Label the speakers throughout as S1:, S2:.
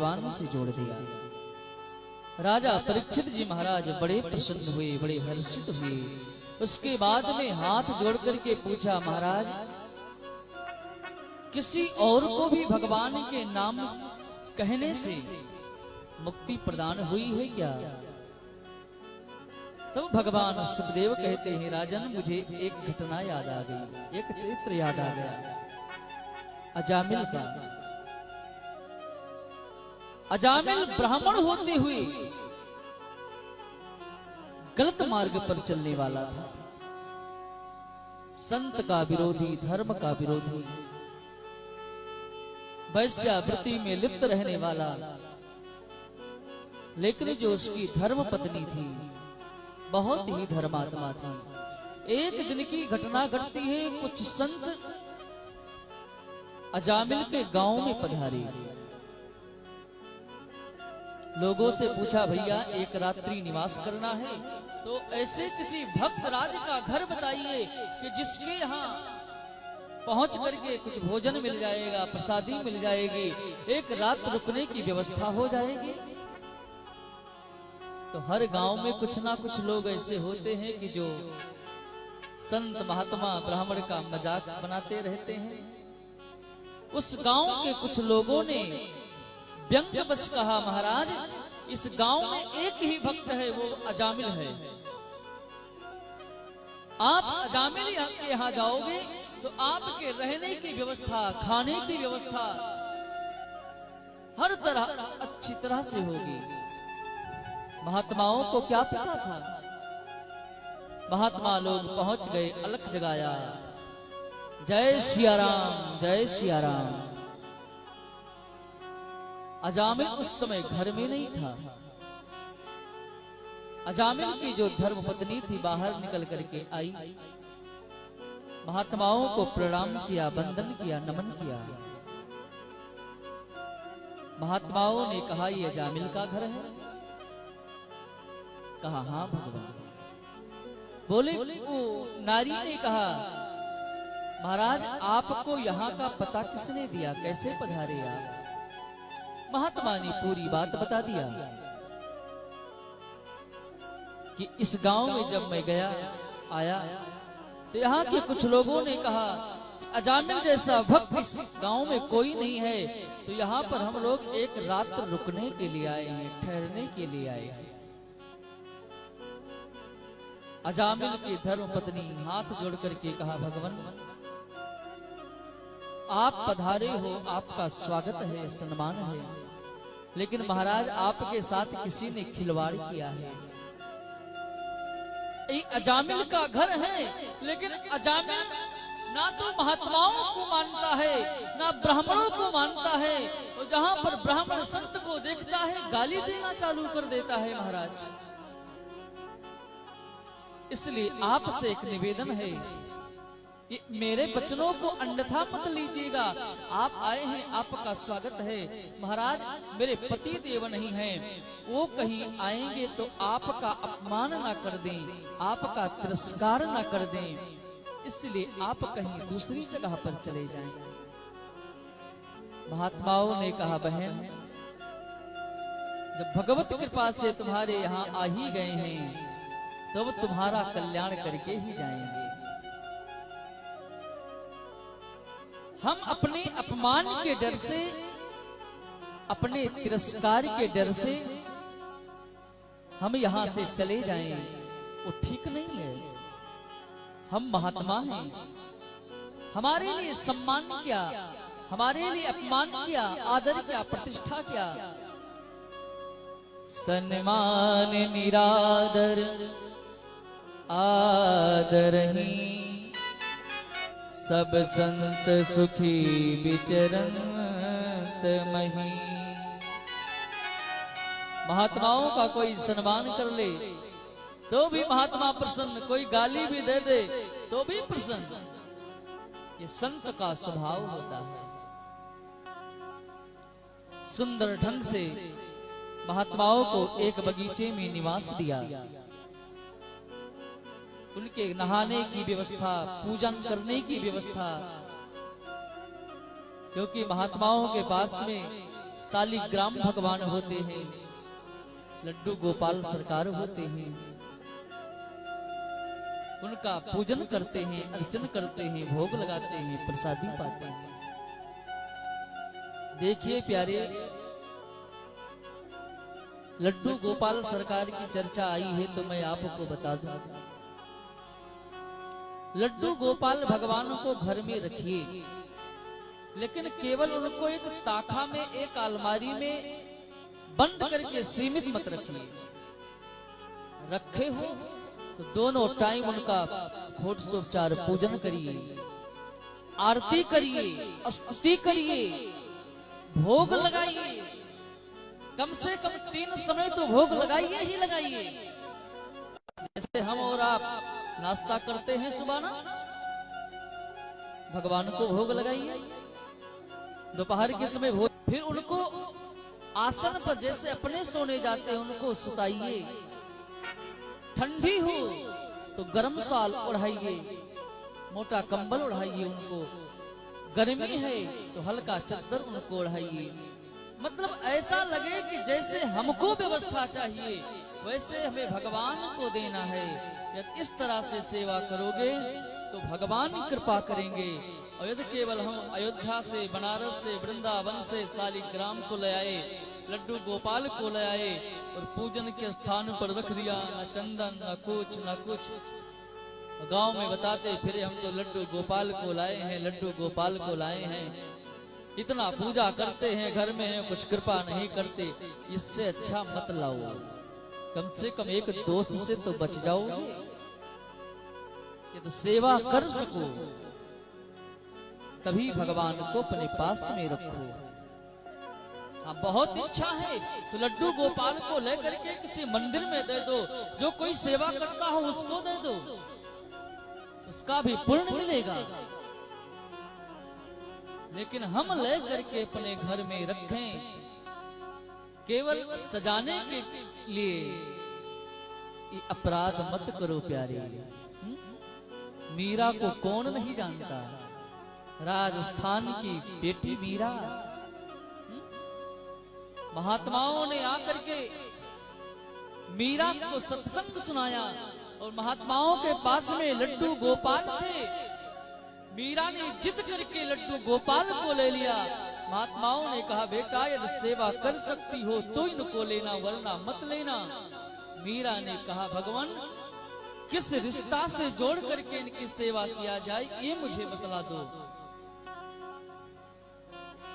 S1: भगवान से जोड़ दिया। राजा परीक्षित जी महाराज बड़े प्रसन्न हुए, बड़े हर्षित हुए। उसके बाद में हाथ जोड़ करके पूछा, महाराज किसी और को भी भगवान के नाम कहने से मुक्ति प्रदान हुई है क्या? तो भगवान सुखदेव कहते हैं, राजन मुझे एक घटना याद आ गई, एक चरित्र याद आ गया अजामिल का। अजामिल ब्राह्मण होते हुए गलत मार्ग पर चलने वाला था, संत का विरोधी, धर्म का विरोधी, वैश्यावृत्ति में लिप्त रहने वाला। लेकिन जो उसकी धर्म पत्नी थी बहुत ही धर्मात्मा थी। एक दिन की घटना घटती है, कुछ संत अजामिल के गांव में पधारे। लोगों से पूछा, भैया एक रात्रि निवास करना है तो ऐसे किसी भक्त राज का घर बताइए कि जिसके यहाँ पहुंच करके कुछ भोजन मिल जाएगा, प्रसादी मिल जाएगी, एक रात रुकने की व्यवस्था हो जाएगी। तो हर गांव में कुछ ना कुछ लोग ऐसे होते हैं कि जो संत महात्मा ब्राह्मण का मजाक बनाते रहते हैं। उस गांव के कुछ लोगों ने व्यंग्य बस कहा, महाराज इस गांव में एक ही भक्त है, वो अजामिल है। आप अजामिल के यहाँ जाओगे तो आपके रहने की व्यवस्था, खाने की व्यवस्था हर तरह अच्छी तरह से होगी। महात्माओं को क्या पता था? महात्मा लोग पहुंच गए, अलख जगाया, जय सिया राम, जय सिया राम। अजामिल उस समय घर में नहीं था। अजामिल की जो धर्म पत्नी थी बाहर निकल करके आई, महात्माओं को प्रणाम किया, वंदन किया, नमन किया। महात्माओं ने कहा, ये अजामिल का घर है? कहा, हाँ भगवान। बोले, वो नारी ने कहा, महाराज आपको यहाँ का पता किसने दिया, कैसे पधारे आप? महात्मा ने पूरी बात बता दिया कि इस गांव में जब मैं गया आया तो यहाँ के कुछ लोगों ने कहा अजामिल जैसा भक्त इस गांव में कोई नहीं है, तो यहाँ पर हम लोग एक रात रुकने के लिए आए हैं, ठहरने के लिए आए हैं। अजामिल की धर्म पत्नी हाथ जोड़ करके कहा, भगवान आप पधारे हो, आपका स्वागत है, सम्मान है, लेकिन महाराज आपके साथ किसी ने खिलवाड़ किया है। ये अजामिल का घर है, लेकिन अजामिल ना तो महात्माओं को मानता है ना ब्राह्मणों को मानता है, और जहां पर ब्राह्मण संत को देखता है गाली देना चालू कर देता है। महाराज इसलिए आपसे एक निवेदन है कि मेरे वचनों को अन्यथा मत लीजिएगा। आप आए हैं, आपका स्वागत है। महाराज मेरे पति देव नहीं हैं, वो कहीं आएंगे तो आपका अपमान ना कर दें, आपका तिरस्कार ना कर दें, इसलिए आप कहीं दूसरी जगह पर चले जाएं। महात्माओं ने कहा, बहन जब भगवत कृपा से तुम्हारे यहाँ आ ही गए हैं तो तुम्हारा कल्याण करके ही जाएंगे। हम अपने अपमान के डर से, अपने तिरस्कार के डर से हम यहां से चले जाएं, वो ठीक नहीं है। हम महात्मा हैं, हमारे लिए सम्मान क्या, हमारे लिए अपमान क्या, आदर क्या, प्रतिष्ठा क्या? सन्मान निरादर आदरही, सब संत सुखी विचरंत मही। महात्माओं का कोई सम्मान कर ले तो भी महात्मा प्रसन्न, कोई गाली भी दे दे तो भी प्रसन्न। ये संत का स्वभाव होता है। सुंदर ढंग से महात्माओं को एक बगीचे में निवास दिया, उनके नहाने की व्यवस्था, पूजन करने की व्यवस्था, क्योंकि महात्माओं के पास में सालिग्राम भगवान होते हैं, लड्डू गोपाल सरकार होते हैं, उनका पूजन करते हैं, अर्चन करते हैं, भोग लगाते हैं, प्रसादी पाते हैं। देखिए प्यारे, लड्डू गोपाल सरकार की चर्चा आई है तो मैं आपको बता दूं, लड्डू गोपाल भगवान को घर में रखिए, लेकिन केवल उनको एक ताखा में, एक अलमारी में बंद करके सीमित मत रखिए। रखे हो तो दोनों टाइम उनका घोटसोपचार पूजन करिए, आरती करिए, स्तुति करिए, भोग लगाइए। कम से कम 3 समय तो भोग लगाइए ही लगाइए। जैसे हम और आप नाश्ता करते हैं सुबह ना, भगवान को भोग लगाइए। दोपहर के समय भोग, फिर उनको आसन पर जैसे अपने सोने जाते हैं उनको सुताइए। ठंडी हो तो गर्म शाल ओढ़ाइए, मोटा कंबल ओढ़ाइए उनको। गर्मी है तो हल्का चादर उनको ओढ़ाइए। मतलब ऐसा लगे कि जैसे हमको व्यवस्था चाहिए वैसे हमें भगवान को देना है। यदि इस तरह से सेवा करोगे तो भगवान कृपा करेंगे। और यदि केवल हम अयोध्या से, बनारस से, वृंदावन से सालिग्राम को ले आए, लड्डू गोपाल को ले आए और पूजन के स्थान पर रख दिया, न चंदन न कुछ न कुछ, गांव में बताते फिर हम तो लड्डू गोपाल को लाए हैं, लड्डू गोपाल को लाए हैं, इतना पूजा करते हैं, घर में है, कुछ कृपा नहीं करते। इससे अच्छा मत लाओ। कम से कम एक दोष से तो बच जाओगे। यदि सेवा कर सको तभी भगवान को अपने पास में रखो। हाँ, बहुत इच्छा है तो लड्डू गोपाल को लेकर के किसी मंदिर में दे दो, जो कोई सेवा करता हो उसको दे दो, उसका भी पुण्य मिलेगा। लेकिन हम ले करके अपने घर में रखें केवल सजाने के लिए, ये अपराध मत करो प्यारे। मीरा को कौन नहीं जानता, राजस्थान की बेटी मीरा। महात्माओं ने आकर के मीरा को सत्संग सुनाया और महात्माओं के पास में लड्डू गोपाल थे। मीरा ने जिद करके लड्डू गोपाल को ले लिया। महात्माओं ने कहा, बेटा यदि सेवा कर सकती हो तो इनको लेना, वरना मत लेना। मीरा ने कहा, भगवान किस रिश्ता से जोड़ करके इनकी सेवा किया जाए ये मुझे बतला दो।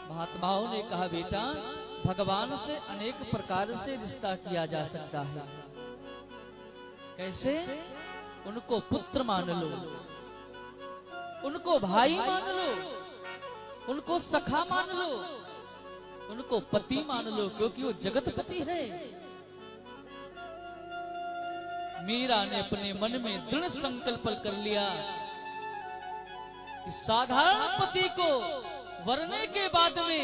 S1: महात्माओं ने कहा, बेटा भगवान से अनेक प्रकार से रिश्ता किया जा सकता है। कैसे? उनको पुत्र मान लो, उनको भाई मान लो, उनको सखा मान लो, उनको पति मान लो, क्योंकि वो जगतपति है। मीरा ने अपने मन में दृढ़ संकल्प कर लिया कि साधारण पति को वरने के बाद में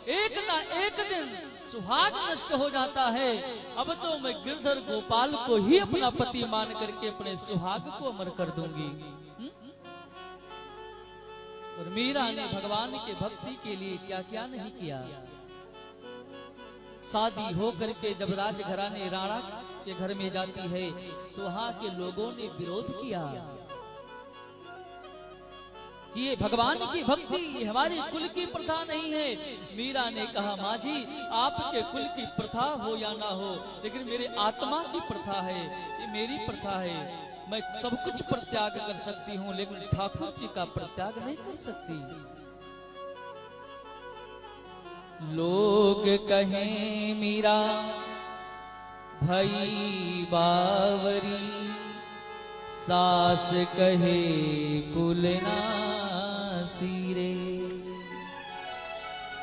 S1: एक ना एक दिन सुहाग नष्ट हो जाता है। अब तो मैं गिरधर गोपाल को ही अपना पति मान करके अपने सुहाग को अमर कर दूंगी। और मीरा ने भगवान के भक्ति के लिए क्या क्या नहीं किया। शादी हो करके जब राजघराने राणा के घर में जाती है तो वहां के लोगों ने विरोध किया कि ये भगवान की भक्ति हमारी कुल की प्रथा नहीं है। मीरा ने कहा, माँ जी आपके कुल की प्रथा हो या ना हो, लेकिन मेरे आत्मा की प्रथा है, ये मेरी प्रथा है। मैं सब कुछ परित्याग कर सकती हूँ लेकिन ठाकुर जी का परित्याग नहीं कर सकती। लोग कहें मीरा भई बावरी, सास कहे कुलना सीरे।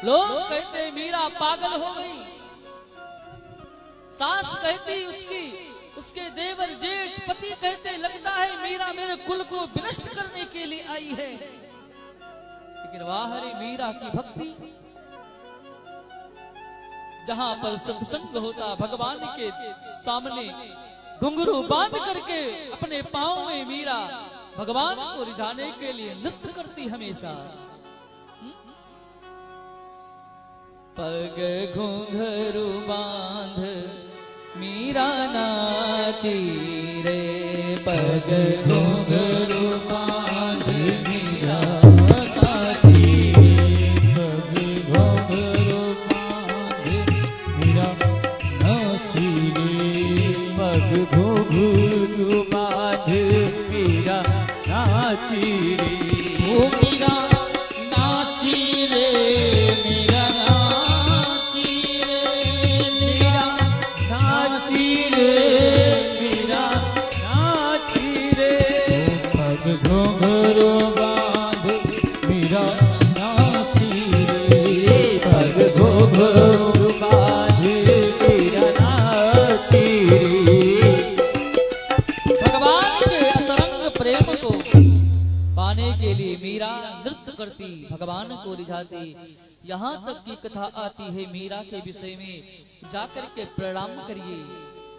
S1: लोग कहते मीरा पागल हो गई, सास कहती उसके देवर जेठ पति कहते लगता है मीरा मेरे कुल को विनष्ट करने के लिए आई है। लेकिन वाह रे मीरा की भक्ति, जहां पर सत्संग होता, भगवान के सामने घुंघरू बांध करके अपने पांव में मीरा भगवान को रिझाने के लिए नृत्य करती हमेशा। पग घुंघरू बांध मीरा नाची रे, पग घुंघरू बांध मीरा नाची,
S2: पग घुंघरू बांध मीरा नाची रे, पग घुंघरू बांध मीरा नाची रे, ओ मीरा नाची रे, मीरा नाची रे, मीरा नाची रे, मीरा नाची रे, पग घुंघरू बांध मीरा नाची रे, पग घुंघरू बांध मीरा नाची रे।
S1: भगवान के अंतरंग प्रेम को पाने के लिए मीरा नृत्य करती, भगवान को रिझाती। यहाँ तक की कथा आती है मीरा के विषय में, जाकर के प्रणाम करिए,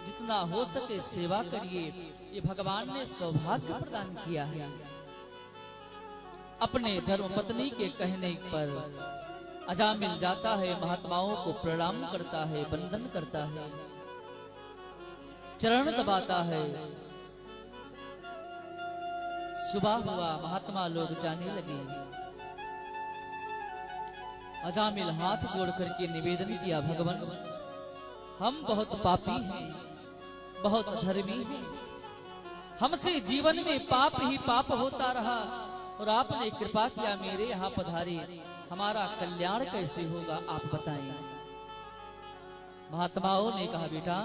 S1: जितना हो सके सेवा करिए। ये भगवान ने सौभाग्य प्रदान किया है। अपने धर्मपत्नी के कहने पर अजामिल जाता है, महात्माओं को प्रणाम करता है, वंदन करता है, चरण दबाता है। सुबह हुआ, महात्मा लोग जाने लगे। अजामिल हाथ जोड़ करके निवेदन किया, भगवान हम बहुत पापी हैं, बहुत धर्मी हैं, हमसे जीवन में पाप ही पाप होता रहा और आपने कृपा किया मेरे यहाँ पधारे, हमारा कल्याण कैसे होगा आप बताएं। महात्माओं ने कहा, बेटा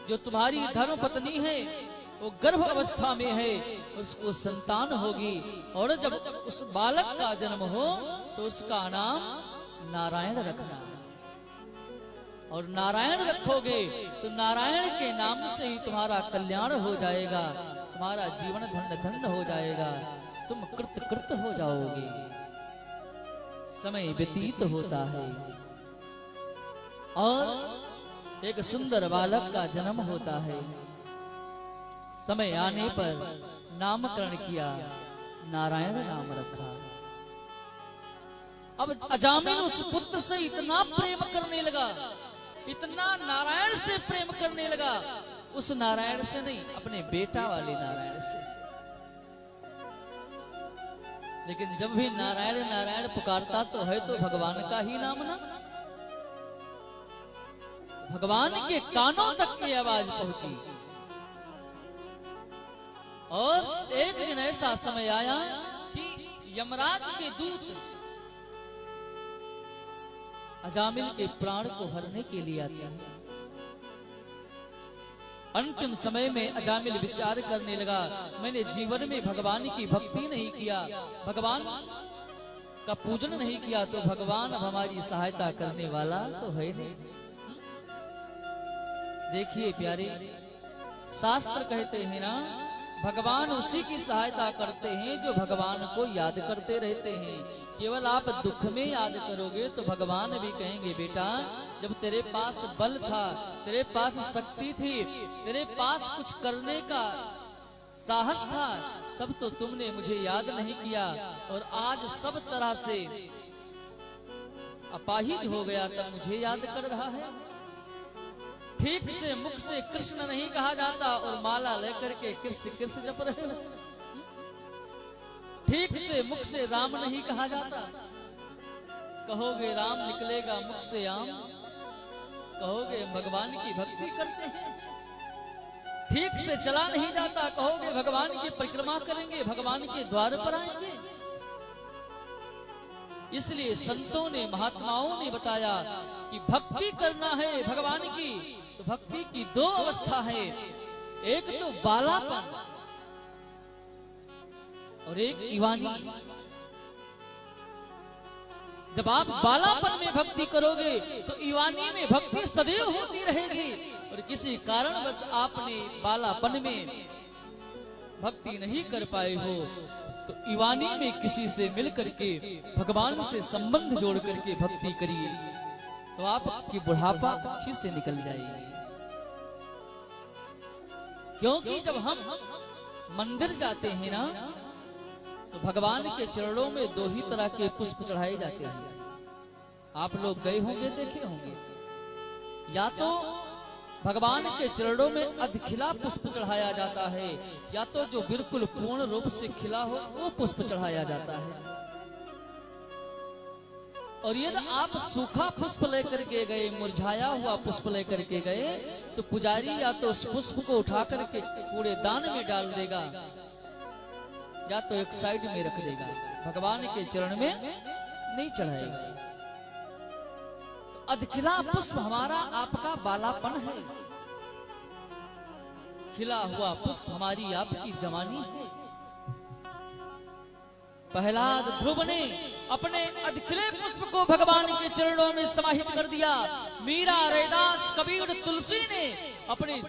S1: जो तुम्हारी धर्म पत्नी है वो गर्भ अवस्था में है, उसको संतान होगी और जब उस बालक का जन्म हो तो उसका नाम नारायण रखना, और नारायण रखोगे तो नारायण के नाम से ही तुम्हारा कल्याण हो जाएगा, तुम्हारा जीवन धन्य धन्य हो जाएगा, तुम कृत कृत हो जाओगे। समय व्यतीत होता है और एक सुंदर बालक का जन्म होता है। समय आने पर नामकरण किया, नारायण नाम रखा। अब अजामिल उस पुत्र से इतना प्रेम करने लगा, इतना नारायण से प्रेम करने लगा, उस नारायण से नहीं, अपने बेटा वाले नारायण से। लेकिन जब भी नारायण नारायण पुकारता तो है तो भगवान का ही नाम ना। भगवान के कानों तक ये आवाज पहुंची और एक दिन ऐसा समय आया कि यमराज के दूत अजामिल के प्राण को हरने के लिए आते हैं। अंतिम समय में अजामिल विचार करने लगा, मैंने जीवन में भगवान की भक्ति नहीं किया, भगवान का पूजन नहीं किया, तो भगवान अब हमारी सहायता करने वाला तो है नहीं। देखिए प्यारे, शास्त्र कहते हैं ना, भगवान उसी की सहायता करते हैं जो भगवान को याद करते रहते हैं। केवल आप दुख में याद करोगे तो भगवान भी कहेंगे, बेटा जब तेरे पास बल था, तेरे पास शक्ति थी, तेरे पास कुछ करने का साहस था, तब तो तुमने मुझे याद नहीं किया और आज सब तरह से अपाहिज हो गया, तब मुझे याद कर रहा है। ठीक से मुख से कृष्ण नहीं कहा जाता और माला लेकर के कृष्ण कृष्ण जप रहे हो। ठीक से मुख से राम नहीं कहा जाता, कहोगे राम निकलेगा मुख से आम, कहोगे भगवान की भक्ति करते हैं। ठीक से चला नहीं जाता, कहोगे भगवान की परिक्रमा करेंगे, भगवान के द्वार पर आएंगे। इसलिए संतों ने, महात्माओं ने बताया कि भक्ति करना है भगवान की तो भक्ति की दो अवस्था है, एक तो बालापन और एक ईवानी। जब आप बालापन में भक्ति करोगे तो ईवानी में भक्ति सदैव होती रहेगी, और किसी कारण बस आपने बालापन में भक्ति नहीं कर पाए हो तो ईवानी में किसी से मिल करके भगवान से संबंध जोड़ करके भक्ति करिए, तो आपकी बुढ़ापा अच्छी से निकल जाएगी। क्योंकि जब हम मंदिर जाते हैं ना तो भगवान के चरणों में दो ही तरह के पुष्प चढ़ाए जाते हैं। आप लोग गए होंगे, देखे होंगे, या तो भगवान के चरणों में अधखिला पुष्प चढ़ाया जाता है, या तो जो बिल्कुल पूर्ण रूप से खिला हो वो पुष्प चढ़ाया जाता है। और यदि आप सूखा पुष्प लेकर के गए, मुरझाया हुआ पुष्प लेकर के गए, तो पुजारी या तो उस पुष्प को उठा करके कूड़ेदान में डाल देगा, या तो एक साइड में रख देगा, भगवान के चरण में नहीं चढ़ाएगा। अधखिला पुष्प हमारा आपका बालापन है, खिला हुआ पुष्प हमारी आपकी जवानी है। प्रहलाद ध्रुव ने अपने अधखिले पुष्प को भगवान के चरणों में समाहित कर दिया। मीरा, रैदास, कबीर, तुलसी ने अपने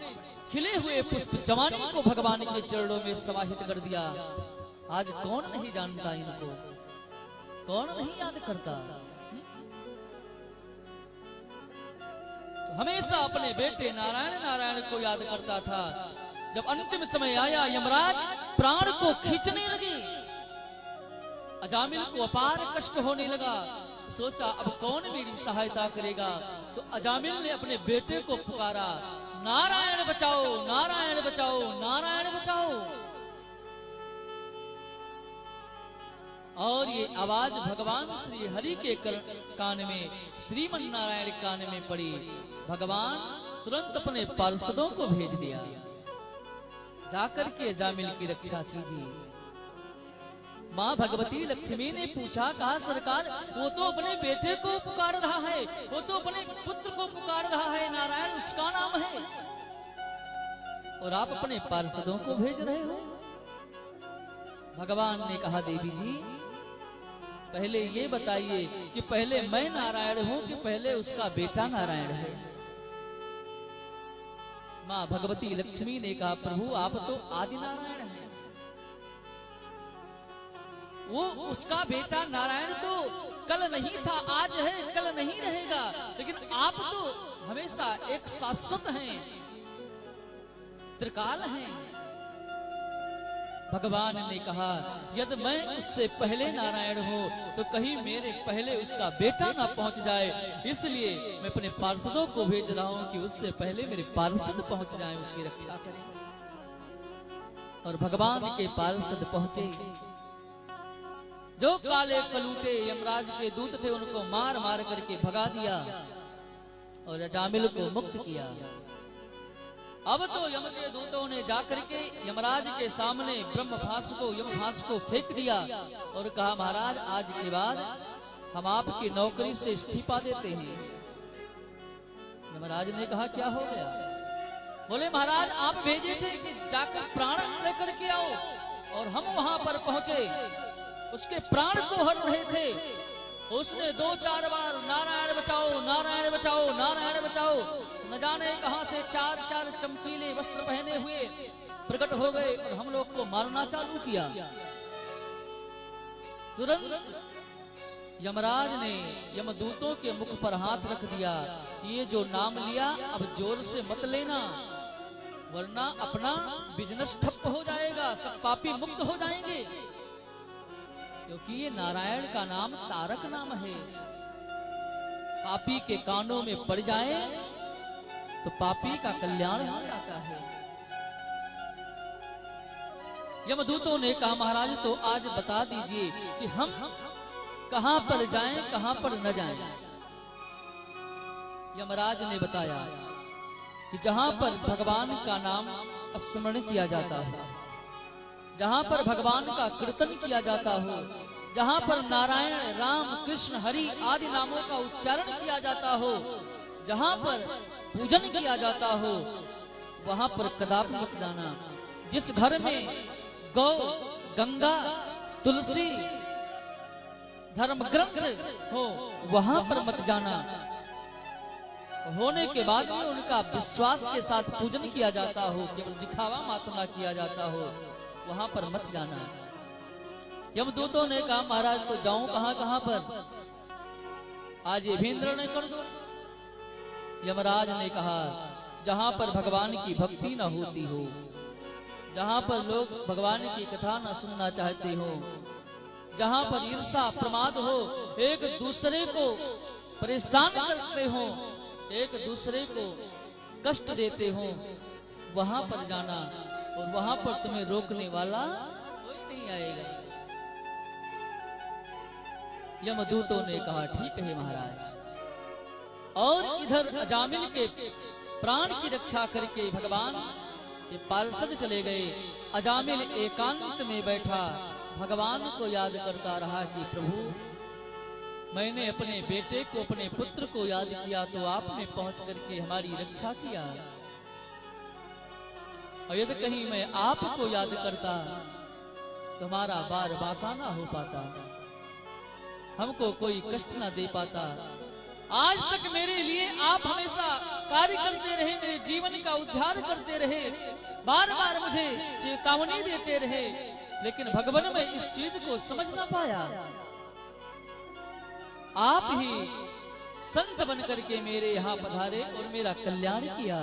S1: खिले हुए पुष्प जवानी को भगवान के चरणों में समाहित कर दिया। आज कौन नहीं जानता इनको, कौन नहीं याद करता? हमेशा अपने बेटे नारायण नारायण को याद करता था। जब अंतिम समय आया, यमराज प्राण को खींचने लगे, अजामिल को अपार कष्ट होने लगा, सोचा अब कौन मेरी सहायता करेगा। तो अजामिल ने अपने बेटे को पुकारा, नारायण बचाओ, नारायण बचाओ, नारायण बचाओ। और ये आवाज भगवान श्री हरि के कान में, श्रीमन नारायण कान में पड़ी। भगवान तुरंत अपने पार्षदों को भेज दिया, जाकर के अजामिल की रक्षा कीजिए। माँ भगवती लक्ष्मी ने पूछा, कहा सरकार वो तो अपने बेटे को पुकार रहा है, वो तो अपने पुत्र को पुकार रहा है, नारायण उसका नाम है, और आप अपने पार्षदों को भेज रहे हो। भगवान ने कहा, देवी जी पहले ये बताइए कि पहले मैं नारायण हूं कि पहले उसका बेटा नारायण है। माँ भगवती लक्ष्मी ने कहा, प्रभु आप तो आदि नारायण हैं, वो उसका बेटा नारायण तो कल नहीं था, आज है, कल नहीं रहेगा, लेकिन आप तो हमेशा एक शाश्वत हैं, त्रिकाल हैं। भगवान ने कहा, यदि मैं उससे पहले नारायण हूं तो कहीं मेरे पहले उसका बेटा ना पहुंच जाए, इसलिए मैं अपने पार्षदों को भेज रहा हूं कि उससे पहले मेरे पार्षद पहुंच जाएं, उसकी रक्षा करें। और भगवान के पार्षद पहुंचे। जो काले कलूटे यमराज के दूत थे उनको मार मार करके भगा दिया और अजामिल को मुक्त किया। अब तो यम के दूतों ने जाकर के यमराज के सामने ब्रह्मभास को, यमभास को फेंक दिया और कहा, महाराज आज के बाद हम आपकी नौकरी से इस्तीफा देते हैं। यमराज ने कहा, क्या हो गया? बोले, महाराज आप भेजे थे कि जाकर प्राण लेकर के आओ, और हम वहां पर पहुंचे, उसके प्राण को हर रहे थे, उसने 2-4 बार नारायण बचाओ, नारायण बचाओ, नारायण बचाओ, न जाने कहां से 4-4 चमकीले वस्त्र पहने हुए प्रकट हो गए और हम लोग को मारना चालू किया। तुरंत यमराज ने यमदूतों के मुख पर हाथ रख दिया, ये जो नाम लिया अब जोर से मत लेना, वरना अपना बिजनेस ठप हो जाएगा, सब पापी मुक्त हो जाएंगे, क्योंकि ये नारायण का नाम तारक नाम है। पापी के कानों में पड़ जाए तो पापी का कल्याण हो जाता है। यमदूतों ने कहा, महाराज तो आज बता दीजिए कि हम कहां पर जाएं, कहां पर न जाएं। यमराज ने बताया कि जहां पर भगवान का नाम स्मरण किया जाता हो, जहां पर भगवान का कीर्तन किया जाता हो, जहां पर नारायण, राम, कृष्ण, हरि आदि नामों का उच्चारण किया जाता हो, जहां पर पूजन किया जाता हो, वहां पर कदापि मत जाना। जिस घर में गौ, गंगा, तुलसी, धर्म ग्रंथ हो वहां पर मत जाना। होने के बाद में उनका विश्वास के साथ पूजन किया जाता हो, केवल दिखावा मात्र न किया जाता हो, वहां पर मत जाना। यमदूतों ने कहा, महाराज तो जाऊं कहां पर? आज ये भेंद्र ने कर दो। यमराज ने कहा, जहां पर भगवान की भक्ति न होती हो, जहां पर लोग भगवान की कथा न सुनना चाहते हो, जहां पर ईर्षा प्रमाद हो, एक दूसरे को परेशान करते हो, एक दूसरे को कष्ट देते हो, वहां पर जाना और वहां पर तुम्हें रोकने वाला कोई नहीं आएगा। यमदूतों ने कहा ठीक है महाराज। और इधर अजामिल के प्राण की रक्षा करके भगवान के पार्षद चले गए। अजामिल एकांत में बैठा भगवान को याद करता रहा कि प्रभु, मैंने अपने बेटे को, अपने पुत्र को याद किया तो आपने पहुंच करके हमारी रक्षा किया, और यदि कहीं मैं आपको याद करता तो हमारा बार बाका ना हो पाता, हमको कोई कष्ट ना दे पाता। आज तक मेरे लिए आप हमेशा कार्य करते रहे, मेरे जीवन का उद्धार करते रहे, बार बार मुझे चेतावनी देते रहे, लेकिन भगवान मैं इस चीज को समझ ना पाया। आप ही संत बन करके मेरे यहाँ पधारे और मेरा कल्याण किया।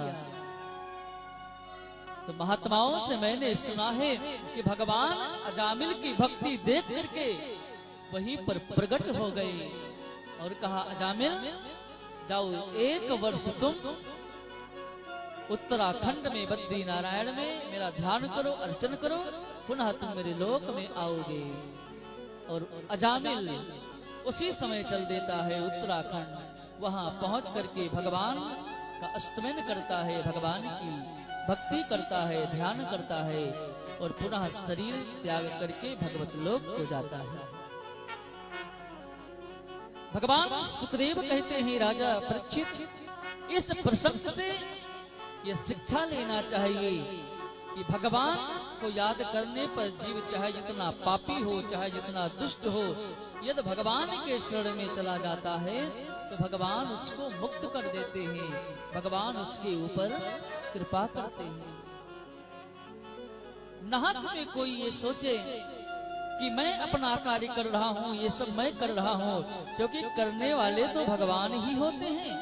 S1: तो महात्माओं से मैंने सुना है कि भगवान अजामिल की भक्ति देख करके वहीं पर प्रकट हो गए और कहा, अजामिल जाओ, 1 वर्ष तुम उत्तराखंड में बद्री नारायण में मेरा ध्यान करो, अर्चन करो, पुनः तुम मेरे लोक में आओगे। और अजामिल उसी समय चल देता है उत्तराखंड। वहां पहुंच करके भगवान का स्तमन करता है, भगवान की भक्ति करता है, ध्यान करता है और पुनः शरीर त्याग करके भगवत लोक को जाता है। भगवान सुखदेव कहते हैं, राजा परीक्षित, इस प्रसंग से ये शिक्षा लेना चाहिए कि भगवान को याद करने पर जीव चाहे जितना पापी हो, चाहे जितना दुष्ट हो, यदि भगवान के शरण में चला जाता है तो भगवान उसको मुक्त कर देते हैं, भगवान उसके ऊपर कृपा करते हैं। नाहक में कोई ये सोचे कि मैं अपना कार्य कर रहा हूँ, ये सब मैं कर रहा हूँ, क्योंकि करने वाले तो भगवान ही होते हैं।